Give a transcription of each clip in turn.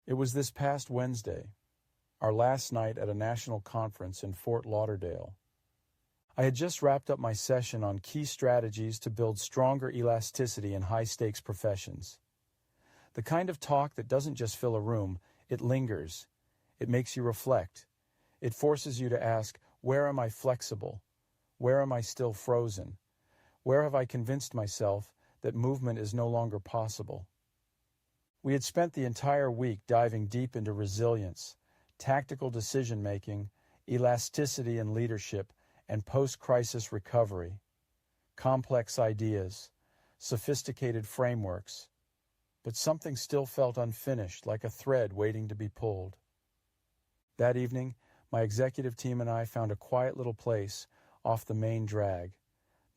It was this past Wednesday, our last night at a national conference in Fort Lauderdale. I had just wrapped up my session on key strategies to build stronger elasticity in high-stakes professions. The kind of talk that doesn't just fill a room, it lingers. It makes you reflect. It forces you to ask, where am I flexible? Where am I still frozen? Where have I convinced myself that movement is no longer possible? We had spent the entire week diving deep into resilience, tactical decision-making, elasticity in leadership, and post-crisis recovery. Complex ideas, sophisticated frameworks, but something still felt unfinished, like a thread waiting to be pulled. That evening, my executive team and I found a quiet little place off the main drag.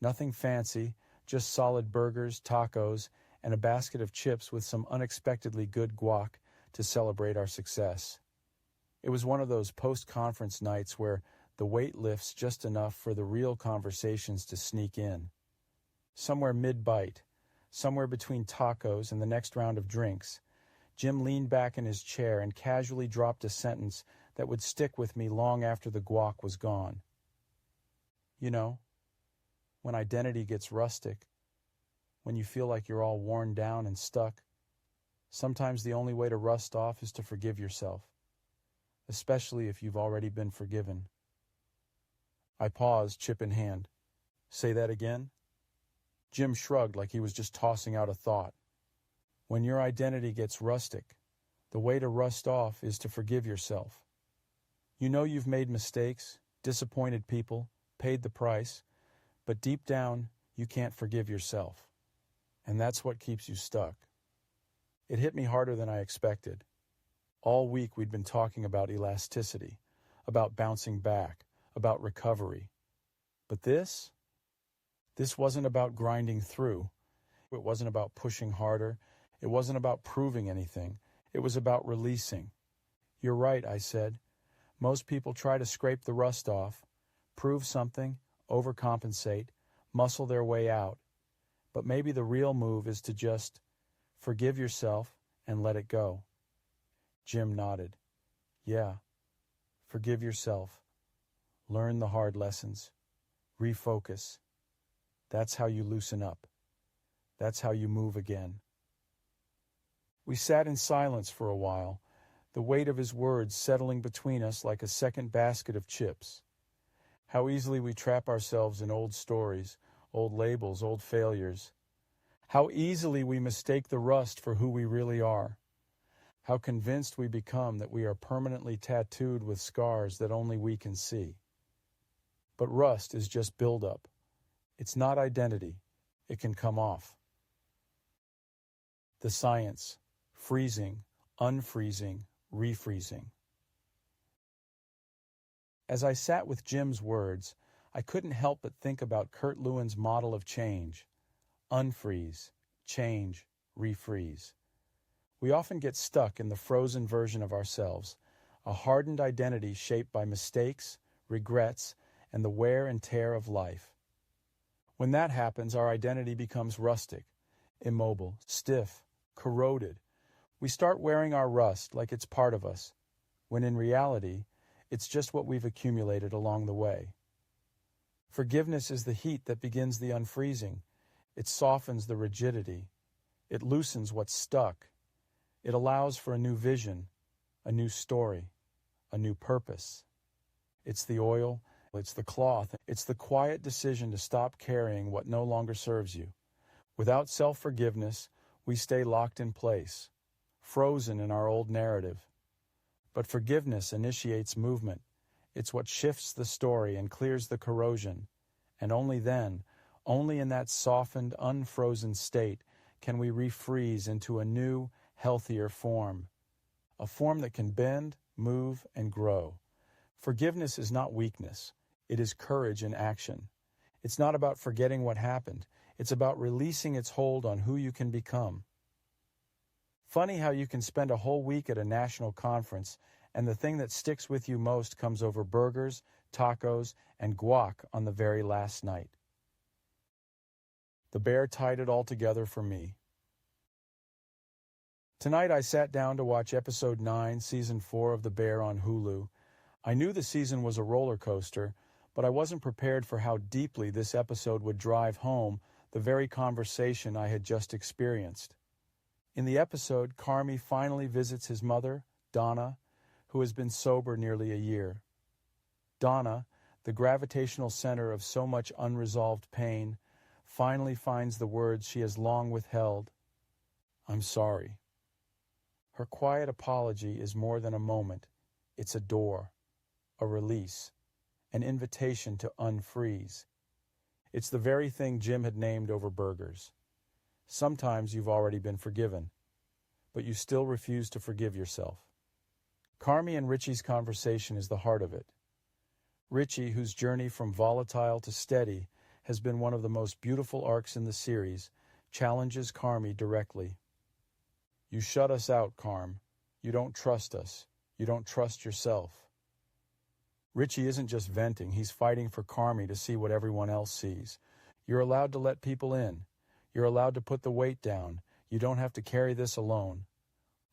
Nothing fancy, just solid burgers, tacos, and a basket of chips with some unexpectedly good guac to celebrate our success. It was one of those post-conference nights where the weight lifts just enough for the real conversations to sneak in. Somewhere mid-bite, somewhere between tacos and the next round of drinks, Jim leaned back in his chair and casually dropped a sentence that would stick with me long after the guac was gone. You know, when identity gets rustic, when you feel like you're all worn down and stuck, sometimes the only way to rust off is to forgive yourself, especially if you've already been forgiven. I paused, chip in hand. Say that again? Jim shrugged like he was just tossing out a thought. When your identity gets rustic, the way to rust off is to forgive yourself. You know you've made mistakes, disappointed people, paid the price, but deep down, you can't forgive yourself. And that's what keeps you stuck. It hit me harder than I expected. All week we'd been talking about elasticity, about bouncing back, about recovery. But this wasn't about grinding through. It wasn't about pushing harder. It wasn't about proving anything. It was about releasing. You're right, I said. Most people try to scrape the rust off, prove something, overcompensate, muscle their way out. But maybe the real move is to just forgive yourself and let it go. Jim nodded. Yeah, forgive yourself. Learn the hard lessons. Refocus. That's how you loosen up. That's how you move again. We sat in silence for a while, the weight of his words settling between us like a second basket of chips. How easily we trap ourselves in old stories, old labels, old failures. How easily we mistake the rust for who we really are. How convinced we become that we are permanently tattooed with scars that only we can see. But rust is just buildup. It's not identity. It can come off. The science, freezing, unfreezing, refreezing. As I sat with Jim's words, I couldn't help but think about Kurt Lewin's model of change. Unfreeze, change, refreeze. We often get stuck in the frozen version of ourselves, a hardened identity shaped by mistakes, regrets, and the wear and tear of life. When that happens, our identity becomes rustic, immobile, stiff, corroded. We start wearing our rust like it's part of us, when in reality, it's just what we've accumulated along the way. Forgiveness is the heat that begins the unfreezing. It softens the rigidity. It loosens what's stuck. It allows for a new vision, a new story, a new purpose. It's the oil, it's the cloth, it's the quiet decision to stop carrying what no longer serves you. Without self-forgiveness, we stay locked in place, frozen in our old narrative. But forgiveness initiates movement. It's what shifts the story and clears the corrosion. And only then, only in that softened, unfrozen state, can we refreeze into a new, healthier form. A form that can bend, move, and grow. Forgiveness is not weakness. It is courage in action. It's not about forgetting what happened. It's about releasing its hold on who you can become. Funny how you can spend a whole week at a national conference and the thing that sticks with you most comes over burgers, tacos, and guac on the very last night. The bear tied it all together for me. Tonight I sat down to watch episode 9, season 4 of The Bear on Hulu. I knew the season was a roller coaster, but I wasn't prepared for how deeply this episode would drive home the very conversation I had just experienced. In the episode, Carmy finally visits his mother, Donna, who has been sober nearly a year. Donna, the gravitational center of so much unresolved pain, finally finds the words she has long withheld. I'm sorry. Her quiet apology is more than a moment. It's a door, a release, an invitation to unfreeze. It's the very thing Jim had named over burgers. Sometimes you've already been forgiven, but you still refuse to forgive yourself. Carmy and Richie's conversation is the heart of it. Richie, whose journey from volatile to steady has been one of the most beautiful arcs in the series, challenges Carmy directly. You shut us out, Carm. You don't trust us. You don't trust yourself. Richie isn't just venting, he's fighting for Carmy to see what everyone else sees. You're allowed to let people in. You're allowed to put the weight down. You don't have to carry this alone.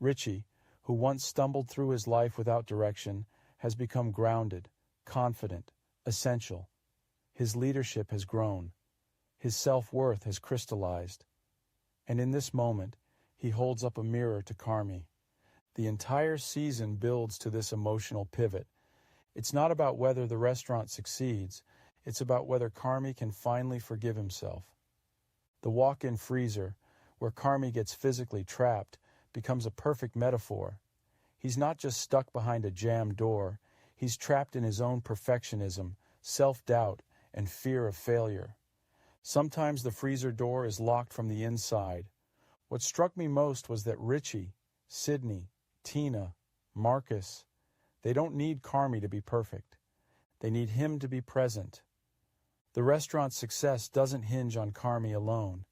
Richie, who once stumbled through his life without direction, has become grounded, confident, essential. His leadership has grown. His self-worth has crystallized. And in this moment, he holds up a mirror to Carmy. The entire season builds to this emotional pivot. It's not about whether the restaurant succeeds, it's about whether Carmy can finally forgive himself. The walk-in freezer, where Carmy gets physically trapped, becomes a perfect metaphor. He's not just stuck behind a jammed door, he's trapped in his own perfectionism, self-doubt, and fear of failure. Sometimes the freezer door is locked from the inside. What struck me most was that Richie, Sydney, Tina, Marcus, they don't need Carmy to be perfect. They need him to be present. The restaurant's success doesn't hinge on Carmy alone.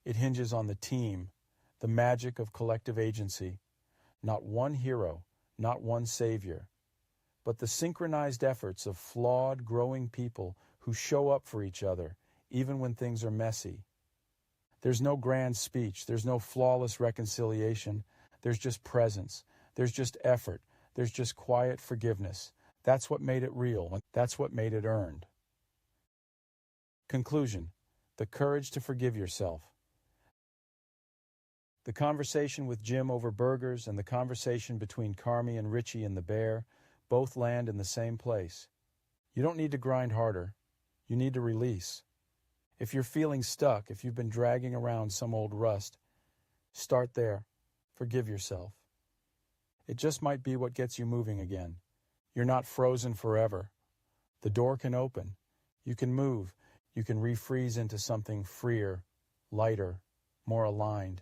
It hinges on the team, the magic of collective agency. Not one hero, not one savior, but the synchronized efforts of flawed, growing people who show up for each other, even when things are messy. There's no grand speech, there's no flawless reconciliation, there's just presence, there's just effort, there's just quiet forgiveness. That's what made it real, that's what made it earned. Conclusion: the courage to forgive yourself. The conversation with Jim over burgers and the conversation between Carmy and Richie in The Bear both land in the same place. You don't need to grind harder. You need to release. If you're feeling stuck, if you've been dragging around some old rust, start there. Forgive yourself. It just might be what gets you moving again. You're not frozen forever. The door can open. You can move. You can refreeze into something freer, lighter, more aligned.